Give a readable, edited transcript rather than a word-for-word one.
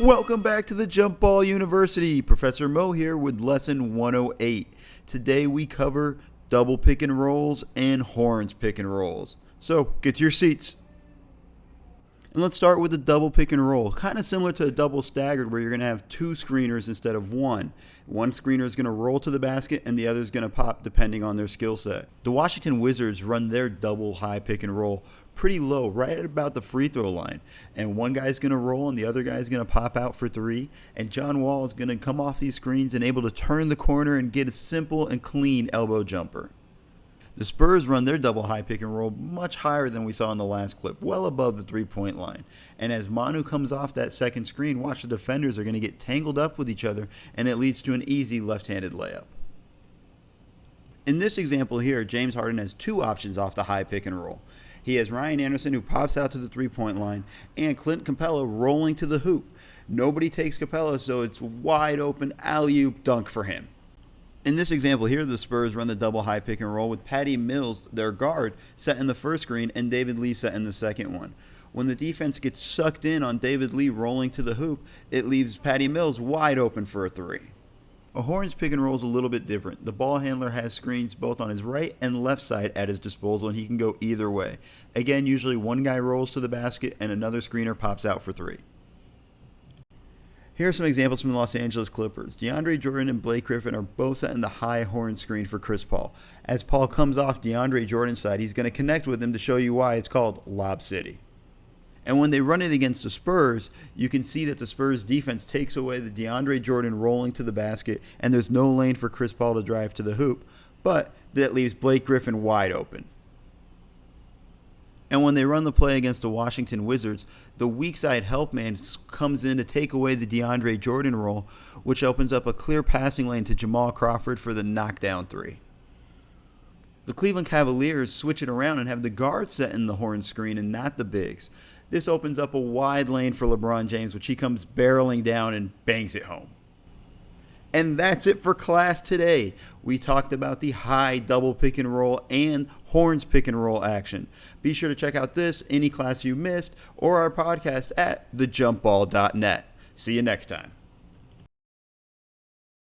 Welcome back to the Jump Ball University. Professor Mo here with lesson 108. Today we cover double pick and rolls and horns pick and rolls. So get to your seats. And let's start with the double pick and roll. Kind of similar to a double staggered where you're going to have two screeners instead of one. One screener is going to roll to the basket and the other is going to pop depending on their skill set. The Washington Wizards run their double high pick and roll pretty low, right at about the free throw line. And one guy's going to roll and the other guy's going to pop out for three. And John Wall is going to come off these screens and able to turn the corner and get a simple and clean elbow jumper. The Spurs run their double high pick and roll much higher than we saw in the last clip, well above the three-point line. And as Manu comes off that second screen, watch the defenders are going to get tangled up with each other, and it leads to an easy left-handed layup. In this example here, James Harden has two options off the high pick and roll. He has Ryan Anderson, who pops out to the three-point line, and Clint Capella rolling to the hoop. Nobody takes Capella, so it's wide open alley-oop dunk for him. In this example here, the Spurs run the double high pick and roll with Patty Mills, their guard, set in the first screen and David Lee set in the second one. When the defense gets sucked in on David Lee rolling to the hoop, it leaves Patty Mills wide open for a three. A horns pick and roll is a little bit different. The ball handler has screens both on his right and left side at his disposal, and he can go either way. Again, usually one guy rolls to the basket and another screener pops out for three. Here are some examples from the Los Angeles Clippers. DeAndre Jordan and Blake Griffin are both set in the high horn screen for Chris Paul. As Paul comes off DeAndre Jordan's side, he's going to connect with him to show you why it's called Lob City. And when they run it against the Spurs, you can see that the Spurs defense takes away the DeAndre Jordan rolling to the basket, and there's no lane for Chris Paul to drive to the hoop, but that leaves Blake Griffin wide open. And when they run the play against the Washington Wizards, the weak side help man comes in to take away the DeAndre Jordan roll, which opens up a clear passing lane to Jamal Crawford for the knockdown three. The Cleveland Cavaliers switch it around and have the guards set in the horn screen and not the bigs. This opens up a wide lane for LeBron James, which he comes barreling down and bangs it home. And that's it for class today. We talked about the high double pick and roll and horns pick and roll action. Be sure to check out this, any class you missed, or our podcast at thejumpball.net. See you next time.